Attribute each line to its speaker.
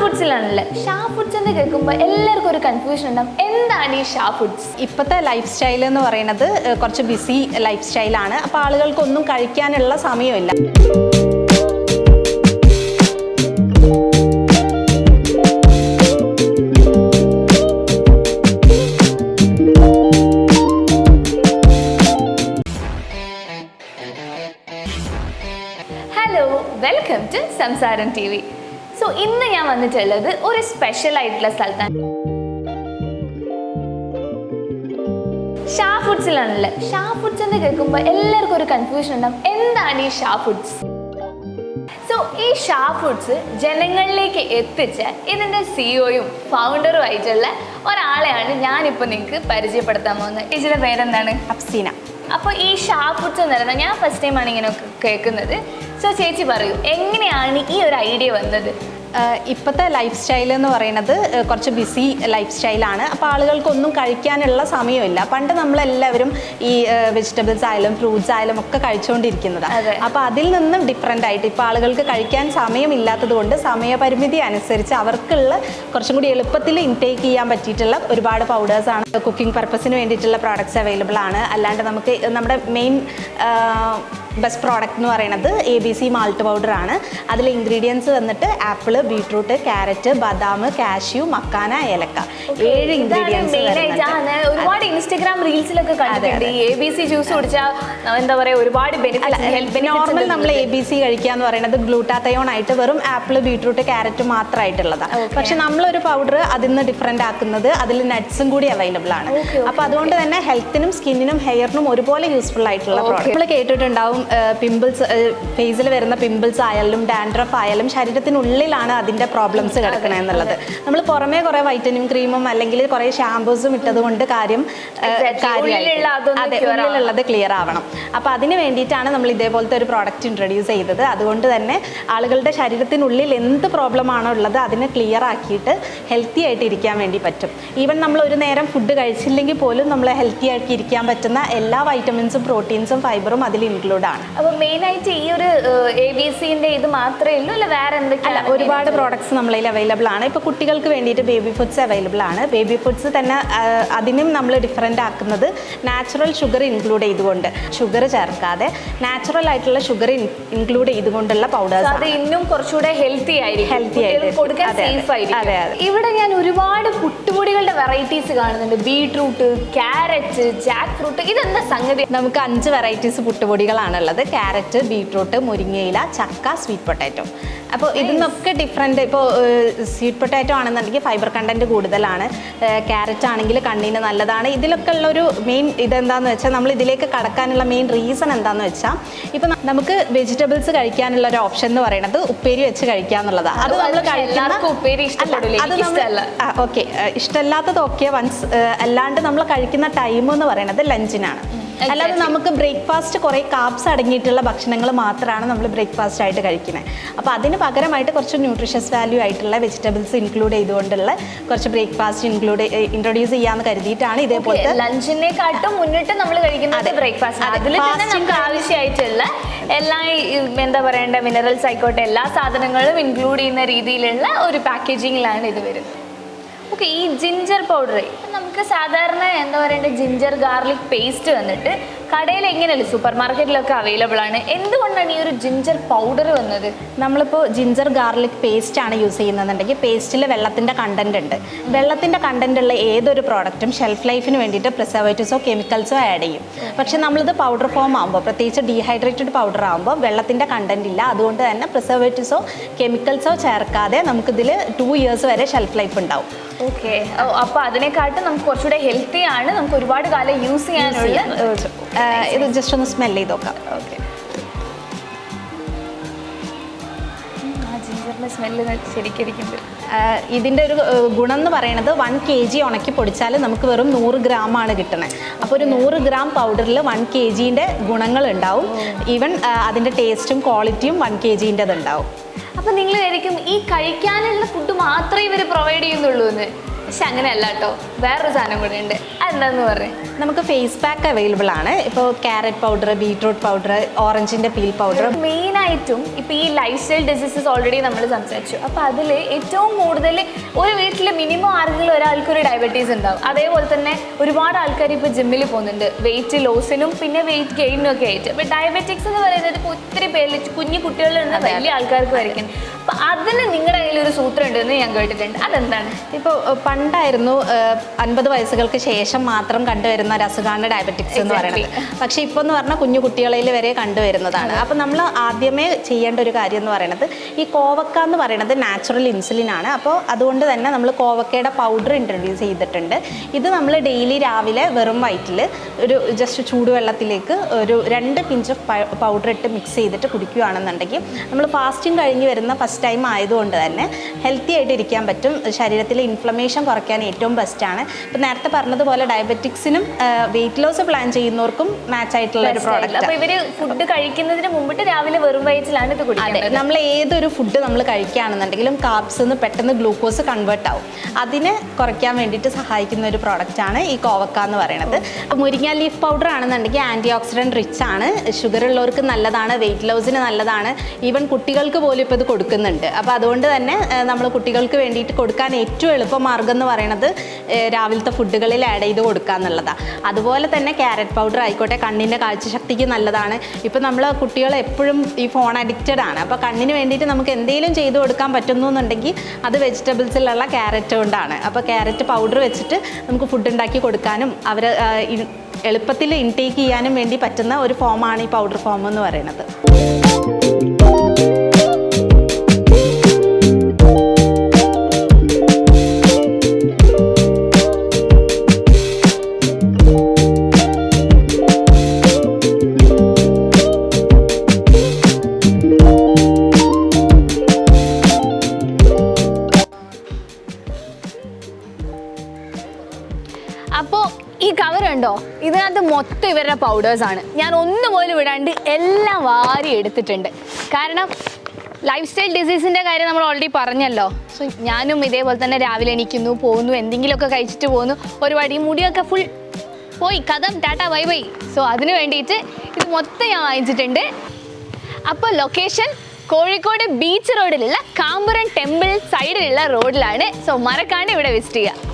Speaker 1: ഫുഡ്സിലാണല്ലേ. Shah foods എന്ന് കേൾക്കുമ്പോൾ എല്ലാവർക്കും ഒരു കൺഫ്യൂഷൻ ഉണ്ടാവും, എന്താണ് ഈ ഷാ ഫുഡ്സ്?
Speaker 2: ഇപ്പോഴത്തെ ലൈഫ് സ്റ്റൈൽ എന്ന് പറയുന്നത് കുറച്ച് ബിസി ലൈഫ് സ്റ്റൈലാണ്. അപ്പോൾ ആളുകൾക്കൊന്നും കഴിക്കാനുള്ള സമയമില്ല.
Speaker 1: ഹലോ, വെൽക്കം ടു സംസാരം TV. സോ ഇന്ന് ഞാൻ വന്നിട്ടുള്ളത് ഒരു സ്പെഷ്യൽ ആയിട്ടുള്ള സ്ഥലത്താണ്. ഷാ ഫുഡ്സിലാണല്ലേ. ഷാ ഫുഡ്സ് എന്ന് കേൾക്കുമ്പോൾ എല്ലാവർക്കും ഒരു കൺഫ്യൂഷൻ ഉണ്ടാവും, എന്താണ് ഈ ഷാ ഫുഡ്സ്? സോ ഈ ഷാ ഫുഡ്സ് ജനങ്ങളിലേക്ക് എത്തിച്ച ഇതിൻ്റെ സിഇഒയും ഫൗണ്ടറും ആയിട്ടുള്ള ഒരാളെയാണ് ഞാനിപ്പോൾ നിങ്ങൾക്ക് പരിചയപ്പെടുത്താൻ പോകുന്നത്. ചേച്ചിയുടെ പേരെന്താണ്?
Speaker 2: അഫ്സീന.
Speaker 1: അപ്പോൾ ഈ ഷാ ഫുഡ്സ് എന്ന് പറയുന്നത് ഞാൻ ഫസ്റ്റ് ടൈമാണ് ഇങ്ങനെ കേൾക്കുന്നത്. സോ ചേച്ചി പറയൂ, എങ്ങനെയാണ് ഈ ഒരു ഐഡിയ വന്നത്?
Speaker 2: ഇപ്പോഴത്തെ ലൈഫ് സ്റ്റൈൽ എന്ന് പറയുന്നത് കുറച്ച് ബിസി ലൈഫ് സ്റ്റൈലാണ്. അപ്പോൾ ആളുകൾക്കൊന്നും കഴിക്കാനുള്ള സമയമില്ല. പണ്ട് നമ്മളെല്ലാവരും ഈ വെജിറ്റബിൾസ് ആയാലും ഫ്രൂട്ട്സ് ആയാലും ഒക്കെ കഴിച്ചുകൊണ്ടിരിക്കുന്നതാണ്. അപ്പോൾ അതിൽ നിന്നും ഡിഫറെൻ്റ് ആയിട്ട് ഇപ്പോൾ ആളുകൾക്ക് കഴിക്കാൻ സമയമില്ലാത്തത് കൊണ്ട് സമയപരിമിതി അനുസരിച്ച് അവർക്കുള്ള കുറച്ചും കൂടി എളുപ്പത്തിൽ ഇൻടേക്ക് ചെയ്യാൻ പറ്റിയിട്ടുള്ള ഒരുപാട് പൗഡേഴ്സാണ്. കുക്കിംഗ് പർപ്പസിന് വേണ്ടിയിട്ടുള്ള പ്രോഡക്റ്റ്സ് അവൈലബിൾ ആണ്. അല്ലാണ്ട് നമുക്ക് നമ്മുടെ മെയിൻ ബെസ്റ്റ് പ്രോഡക്റ്റ് എന്ന് പറയുന്നത് ABC മാൾട്ട് പൗഡർ ആണ്. അതിൽ ഇൻഗ്രീഡിയൻസ് വന്നിട്ട് ആപ്പിൾ, ബീട്രൂട്ട്, ക്യാരറ്റ്, ബദാം, കാഷ്യൂ, മക്കാന, ഏലക്ക, 7 ഇൻഗ്രീഡിയൻസ്.
Speaker 1: ഒരുപാട് ഇൻസ്റ്റാഗ്രാം റീൽസിലൊക്കെ കണ്ടിട്ടുണ്ട് ഈ ABC ജ്യൂസ് കുടിച്ചാൽ എന്താ പറയുക, ഒരുപാട് ബെനിഫിറ്റ്.
Speaker 2: നോർമൽ നമ്മൾ ABC കഴിക്കുക എന്ന് പറയുന്നത് ഗ്ലൂട്ടാത്തയോൺ ആയിട്ട് വെറും ആപ്പിൾ, ബീട്രൂട്ട്, ക്യാരറ്റ് മാത്രമായിട്ടുള്ളതാണ്. പക്ഷെ നമ്മളൊരു പൗഡർ അതിൽ നിന്ന് ഡിഫറെൻ്റ് ആക്കുന്നത് അതിൽ നട്ട്സും കൂടി അവൈലബിൾ ആണ്. അപ്പോൾ അതുകൊണ്ട് തന്നെ ഹെൽത്തിനും സ്കിന്നിനും ഹെയറിനും ഒരുപോലെ യൂസ്ഫുൾ ആയിട്ടുള്ള പ്രോഡക്റ്റ്. നമ്മൾ കേട്ടിട്ടുണ്ടാവും പിമ്പിൾസ്, ഫേസിൽ വരുന്ന പിമ്പിൾസ് ആയാലും ഡാൻഡ്രഫ് ആയാലും ശരീരത്തിനുള്ളിലാണ് അതിൻ്റെ പ്രോബ്ലംസ് കിടക്കുന്നത് എന്നുള്ളത്. നമ്മൾ പുറമേ കുറേ വൈറ്റനിങ് ക്രീമും അല്ലെങ്കിൽ കുറേ ഷാമ്പൂസും ഇട്ടത് കൊണ്ട് ഉള്ളിലുള്ളത് ക്ലിയർ ആവണം. അപ്പോൾ അതിന് വേണ്ടിയിട്ടാണ് നമ്മൾ ഇതേപോലത്തെ ഒരു പ്രോഡക്റ്റ് ഇൻട്രൊഡ്യൂസ് ചെയ്തത്. അതുകൊണ്ട് തന്നെ ആളുകളുടെ ശരീരത്തിനുള്ളിൽ എന്ത് പ്രോബ്ലം ആണോ ഉള്ളത് അതിനെ ക്ലിയർ ആക്കിയിട്ട് ഹെൽത്തി ആയിട്ട് ഇരിക്കാൻ വേണ്ടി പറ്റും. ഈവൻ നമ്മൾ ഒരു നേരം ഫുഡ് കഴിച്ചില്ലെങ്കിൽ പോലും നമ്മൾ ഹെൽത്തി ആയിട്ട് ഇരിക്കാൻ പറ്റുന്ന എല്ലാ വൈറ്റമിൻസും പ്രോട്ടീൻസും ഫൈബറും അതിൽ ഇൻക്ലൂഡ് ആണ്.
Speaker 1: അപ്പോൾ മെയിനായിട്ട് ഈ ഒരു ABCൻ്റെ ഇത് മാത്രമേ ഉള്ളൂ, അല്ല വേറെ എന്തൊക്കെയാണ്?
Speaker 2: ഒരുപാട് പ്രോഡക്ട്സ് നമ്മളതിൽ അവൈലബിൾ ആണ്. ഇപ്പോൾ കുട്ടികൾക്ക് വേണ്ടിയിട്ട് ബേബി ഫുഡ്സ് അവൈലബിൾ ആണ്. ബേബി ഫുഡ്സ് തന്നെ അതിനും നമ്മൾ ഡിഫറെൻ്റ് ആക്കുന്നത് നാച്ചുറൽ ഷുഗർ ഇൻക്ലൂഡ് ചെയ്തുകൊണ്ട്, ഷുഗർ ചേർക്കാതെ നാച്ചുറൽ ആയിട്ടുള്ള ഷുഗർ ഇൻക്ലൂഡ് ചെയ്തുകൊണ്ടുള്ള പൗഡേഴ്സ്.
Speaker 1: അത് ഇന്നും കുറച്ചുകൂടെ ഹെൽത്തി ആയിരിക്കും, കൊടുക്കാൻ സേഫ് ആയിരിക്കും. ഇവിടെ ഞാൻ ഒരുപാട് പുട്ടുപൊടികളുടെ വെറൈറ്റീസ് കാണുന്നുണ്ട്. ബീട്രൂട്ട്, ക്യാരറ്റ്, ജാക്ക് ഫ്രൂട്ട്, ഇതെന്താ സംഗതി?
Speaker 2: നമുക്ക് 5 വെറൈറ്റീസ് പുട്ടുപൊടികളാണുള്ളത്. ക്യാരറ്റ്, ബീട്രൂട്ട്, മുരിങ്ങയില, ചക്ക, സ്വീറ്റ് പൊട്ടാറ്റോ. അപ്പോൾ ഇതിന്നൊക്കെ ഡിഫറെൻറ്റ്. ഇപ്പോൾ സ്വീറ്റ് പൊട്ടാറ്റോ ആണെന്നുണ്ടെങ്കിൽ ഫൈബർ കണ്ടൻറ്റ് കൂടുതലാണ്. ക്യാരറ്റ് ആണെങ്കിൽ കണ്ണിന് നല്ലതാണ്. ഇതിലൊക്കെ ഉള്ളൊരു മെയിൻ ഇതെന്താണെന്ന് വെച്ചാൽ, നമ്മൾ ഇതിലേക്ക് കടക്കാനുള്ള മെയിൻ റീസൺ എന്താണെന്ന് വെച്ചാൽ, ഇപ്പം നമുക്ക് വെജിറ്റബിൾസ് കഴിക്കാനുള്ള ഒരു ഓപ്ഷൻ എന്ന് പറയുന്നത് ഉപ്പേരി വെച്ച് കഴിക്കുക എന്നുള്ളതാണ്. അത് നമ്മൾ ഓക്കെ, ഇഷ്ടമല്ലാത്തതൊക്കെ വൺസ്. അല്ലാണ്ട് നമ്മൾ കഴിക്കുന്ന ടൈം എന്ന് പറയുന്നത് ലഞ്ചിനാണ്. അല്ലാതെ നമുക്ക് ബ്രേക്ക്ഫാസ്റ്റ് കുറേ കാർബ്സ് അടങ്ങിയിട്ടുള്ള ഭക്ഷണങ്ങൾ മാത്രമാണ് നമ്മൾ ബ്രേക്ക്ഫാസ്റ്റ് ആയിട്ട് കഴിക്കുന്നത്. അപ്പോൾ അതിന് പകരമായിട്ട് കുറച്ച് ന്യൂട്രീഷ്യസ് വാല്യൂ ആയിട്ടുള്ള വെജിറ്റബിൾസ് ഇൻക്ലൂഡ് ചെയ്തുകൊണ്ടുള്ള കുറച്ച് ബ്രേക്ക്ഫാസ്റ്റ് ഇൻട്രൊഡ്യൂസ് ചെയ്യാമെന്ന് കരുതിയിട്ടാണ് ഇതേപോലത്തെ.
Speaker 1: ലഞ്ചിനെക്കാട്ടും മുന്നിട്ട് നമ്മൾ കഴിക്കുന്നത് ബ്രേക്ക്ഫാസ്റ്റ്. അതിൽ തന്നെ നമുക്ക് ആവശ്യമായിട്ടുള്ള എല്ലാ എന്താ പറയേണ്ട മിനറൽസ് ആയിക്കോട്ടെ എല്ലാ സാധനങ്ങളും ഇൻക്ലൂഡ് ചെയ്യുന്ന രീതിയിലുള്ള ഒരു പാക്കേജിങ്ങിലാണ് ഇത് വരുന്നത്. ഓക്കെ, ഈ ജിഞ്ചർ പൗഡർ നമുക്ക് സാധാരണ എന്താ പറയേണ്ടത്, ജിഞ്ചർ ഗാർലിക് പേസ്റ്റ് വന്നിട്ട് കടയിൽ എങ്ങനെയല്ല സൂപ്പർ മാർക്കറ്റിലൊക്കെ അവൈലബിൾ ആണ്. എന്തുകൊണ്ടാണ് ഈ ഒരു ജിഞ്ചർ പൗഡർ വന്നത്?
Speaker 2: നമ്മളിപ്പോൾ ജിഞ്ചർ ഗാർലിക് പേസ്റ്റ് ആണ് യൂസ് ചെയ്യുന്നതെന്നുണ്ടെങ്കിൽ പേസ്റ്റിൽ വെള്ളത്തിൻ്റെ കണ്ടന്റ് ഉണ്ട്. വെള്ളത്തിൻ്റെ കണ്ടന്റ് ഉള്ള ഏതൊരു പ്രോഡക്റ്റും ഷെൽഫ് ലൈഫിന് വേണ്ടിയിട്ട് പ്രിസർവേറ്റീവ്സോ കെമിക്കൽസോ ആഡ് ചെയ്യും. പക്ഷെ നമ്മളിത് പൗഡർ ഫോം ആകുമ്പോൾ, പ്രത്യേകിച്ച് ഡീഹൈഡ്രേറ്റഡ് പൗഡർ ആകുമ്പോൾ വെള്ളത്തിൻ്റെ കണ്ടന്റ് ഇല്ല. അതുകൊണ്ട് തന്നെ പ്രിസർവേറ്റീവ്സോ കെമിക്കൽസോ ചേർക്കാതെ നമുക്കിതിൽ 2 years വരെ ഷെൽഫ് ലൈഫ് ഉണ്ടാവും.
Speaker 1: ഓക്കെ, അപ്പോൾ അതിനെക്കാട്ടും നമുക്ക് കുറച്ചുകൂടെ ഹെൽത്തി ആണ്, നമുക്ക് ഒരുപാട് കാലം യൂസ് ചെയ്യാനുള്ള.
Speaker 2: ഇത് ജസ്റ്റ് ഒന്ന് സ്മെൽ ചെയ്ത് നോക്കാം. ഓക്കെ,
Speaker 1: ജിഞ്ചറിൻ്റെ സ്മെല്ല് ശരിക്കും.
Speaker 2: ഇതിൻ്റെ ഒരു ഗുണം എന്ന് പറയുന്നത് 1 kg ഉണക്കി പൊടിച്ചാൽ നമുക്ക് വെറും 100 ഗ്രാമാണ് കിട്ടുന്നത്. അപ്പോൾ ഒരു 100 ഗ്രാം പൗഡറിൽ 1 kgൻ്റെ ഗുണങ്ങൾ ഉണ്ടാവും. ഈവൻ അതിൻ്റെ ടേസ്റ്റും ക്വാളിറ്റിയും 1 kgൻ്റെത് ഉണ്ടാവും.
Speaker 1: അപ്പോൾ നിങ്ങൾ വിചാരിക്കും ഈ കഴിക്കാനുള്ള ഫുഡ് മാത്രമേ ഇവർ പ്രൊവൈഡ് ചെയ്യുന്നുള്ളൂ എന്ന്. പക്ഷെ അങ്ങനെയല്ല കേട്ടോ, വേറൊരു സാധനം കൂടെ ഉണ്ട്. അതെന്താന്ന് പറയും?
Speaker 2: നമുക്ക് ഫേസ് പാക്ക് അവൈലബിൾ ആണ്. ഇപ്പോൾ ക്യാരറ്റ് പൗഡർ, ബീട്രൂട്ട് പൗഡർ, ഓറഞ്ചിൻ്റെ പീൽ പൗഡർ.
Speaker 1: മെയിനായിട്ടും ഇപ്പോൾ ഈ ലൈഫ് സ്റ്റൈൽ ഡിസീസസ് ഓൾറെഡി നമ്മൾ സംസാരിച്ചു. അപ്പോൾ അതിൽ ഏറ്റവും കൂടുതൽ ഒരു വീട്ടിൽ മിനിമം ആർക്കെങ്കിലും ഒരാൾക്കൊരു ഡയബറ്റീസ് ഉണ്ടാവും. അതേപോലെ തന്നെ ഒരുപാട് ആൾക്കാർ ഇപ്പോൾ ജിമ്മിൽ പോകുന്നുണ്ട് വെയിറ്റ് ലോസിനും പിന്നെ വെയിറ്റ് ഗെയിനും ഒക്കെ ആയിട്ട്. അപ്പോൾ ഡയബറ്റിക്സ് എന്ന് പറയുന്നത് ഇപ്പോൾ ഒത്തിരി പേരിൽ കുഞ്ഞു കുട്ടികളിൽ നിന്ന് വലിയ ആൾക്കാർക്ക് വരയ്ക്കുന്നത്. അപ്പോൾ അതിന് നിങ്ങളുടെ കയ്യിൽ ഒരു സൂത്രം ഉണ്ടെന്ന് ഞാൻ കേട്ടിട്ടുണ്ട്. അതെന്താണ്?
Speaker 2: ഇപ്പോൾ പണ്ടായിരുന്നു 50 വയസ്സുകൾക്ക് ശേഷം മാത്രം കണ്ടുവരുന്ന ഒരു അസുഖമാണ് ഡയബറ്റിക്സ് എന്ന് പറയുന്നത്. പക്ഷേ ഇപ്പോൾ എന്ന് പറഞ്ഞാൽ കുഞ്ഞു കുട്ടികളിൽ വരെ കണ്ടുവരുന്നതാണ്. അപ്പോൾ നമ്മൾ ആദ്യമേ ചെയ്യേണ്ട ഒരു കാര്യം എന്ന് പറയുന്നത് ഈ കോവക്ക എന്ന് പറയുന്നത് നാച്ചുറൽ ഇൻസുലിൻ ആണ്. അപ്പോൾ അതുകൊണ്ട് തന്നെ നമ്മൾ കോവക്കയുടെ പൗഡർ ഇൻട്രൊഡ്യൂസ് ചെയ്തിട്ടുണ്ട്. ഇത് നമ്മൾ ഡെയിലി രാവിലെ വെറും വയറ്റിൽ ഒരു ജസ്റ്റ് ചൂടുവെള്ളത്തിലേക്ക് ഒരു 2 പിഞ്ച് പൗഡർ ഇട്ട് മിക്സ് ചെയ്തിട്ട് കുടിക്കുകയാണെന്നുണ്ടെങ്കിൽ നമ്മൾ ഫാസ്റ്റിംഗ് കഴിഞ്ഞ് വരുന്ന ഫസ്റ്റ് ടൈം ആയതുകൊണ്ട് തന്നെ ഹെൽത്തി ആയിട്ട് ഇരിക്കാൻ പറ്റും. ശരീരത്തിലെ ഇൻഫ്ലമേഷൻ കുറയ്ക്കാൻ ഏറ്റവും ബെസ്റ്റാണ്. ഇപ്പം നേരത്തെ പറഞ്ഞതുപോലെ ഡയബറ്റിക്സിനും വെയിറ്റ് ലോസ് പ്ലാൻ ചെയ്യുന്നവർക്കും മാച്ച് ആയിട്ടുള്ള ഒരു പ്രോഡക്റ്റ്.
Speaker 1: അപ്പോൾ ഇവർ ഫുഡ് കഴിക്കുന്നതിന് മുമ്പിട്ട് രാവിലെ വെറും വയറ്റിലാണ് ഇത് കുടിക്കുന്നത്.
Speaker 2: നമ്മൾ ഏതൊരു ഫുഡ് നമ്മൾ കഴിക്കുകയാണെന്നുണ്ടെങ്കിലും കാർബ്സ് നിന്ന് പെട്ടെന്ന് ഗ്ലൂക്കോസ് കൺവേർട്ട് ആവും. അതിനെ കുറയ്ക്കാൻ വേണ്ടിയിട്ട് സഹായിക്കുന്ന ഒരു പ്രോഡക്റ്റാണ് ഈ കോവക്ക എന്ന് പറയുന്നത്. മുരിങ്ങ ലീഫ് പൗഡർ ആണെന്നുണ്ടെങ്കിൽ ആൻറ്റി ഓക്സിഡൻറ്റ് റിച്ച് ആണ്. ഷുഗർ ഉള്ളവർക്ക് നല്ലതാണ്, വെയിറ്റ് ലോസിന് നല്ലതാണ്. ഈവൻ കുട്ടികൾക്ക് പോലും ഇപ്പോൾ ഇത് കൊടുക്കുന്നുണ്ട്. അപ്പോൾ അതുകൊണ്ട് തന്നെ നമ്മൾ കുട്ടികൾക്ക് വേണ്ടിയിട്ട് കൊടുക്കാൻ ഏറ്റവും എളുപ്പമാർഗ്ഗം എന്ന് പറയുന്നത് രാവിലത്തെ ഫുഡുകളിൽ ആഡ് ചെയ്ത് കൊടുക്കുക എന്നുള്ളതാണ്. അതുപോലെ തന്നെ ക്യാരറ്റ് പൗഡർ ആയിക്കോട്ടെ, കണ്ണിൻ്റെ കാഴ്ചശക്തിക്ക് നല്ലതാണ്. ഇപ്പോൾ നമ്മൾ കുട്ടികൾ എപ്പോഴും ഈ ഫോൺ അഡിക്റ്റഡ് ആണ്. അപ്പോൾ കണ്ണിന് വേണ്ടിയിട്ട് നമുക്ക് എന്തെങ്കിലും ചെയ്തു കൊടുക്കാൻ പറ്റുന്നു എന്നുണ്ടെങ്കിൽ അത് വെജിറ്റബിൾസിലുള്ള ക്യാരറ്റ് കൊണ്ടാണ്. അപ്പോൾ ക്യാരറ്റ് പൗഡർ വെച്ചിട്ട് നമുക്ക് ഫുഡ് ഉണ്ടാക്കി കൊടുക്കാനും അവർ എളുപ്പത്തിൽ ഇൻടേക്ക് ചെയ്യാനും വേണ്ടി പറ്റുന്ന ഒരു ഫോമാണ് ഈ പൗഡർ ഫോം എന്ന് പറയുന്നത്.
Speaker 1: അപ്പോൾ ഈ കവർ ഉണ്ടോ, ഇതിനകത്ത് മൊത്തം ഇവരുടെ പൗഡേഴ്സാണ്. ഞാൻ ഒന്നുപോലും വിടാണ്ട് എല്ലാം വാരി എടുത്തിട്ടുണ്ട്. കാരണം ലൈഫ് സ്റ്റൈൽ ഡിസീസിൻ്റെ കാര്യം നമ്മൾ ഓൾറെഡി പറഞ്ഞല്ലോ. സോ ഞാനും ഇതേപോലെ തന്നെ രാവിലെ എണീക്കുന്നു, പോകുന്നു, എന്തെങ്കിലുമൊക്കെ കഴിച്ചിട്ട് പോകുന്നു, ഒരു വടി മുടിയൊക്കെ ഫുൾ പോയി കഥം ടാറ്റ ബൈ ബൈ. സോ അതിന് വേണ്ടിയിട്ട് ഇത് മൊത്തം ഞാൻ വാങ്ങിച്ചിട്ടുണ്ട്. അപ്പോൾ ലൊക്കേഷൻ കോഴിക്കോട് ബീച്ച് റോഡിലുള്ള കാമ്പുറൻ ടെമ്പിൾ സൈഡിലുള്ള റോഡിലാണ്. സോ മറക്കാണ്ട് ഇവിടെ വിസിറ്റ് ചെയ്യുക.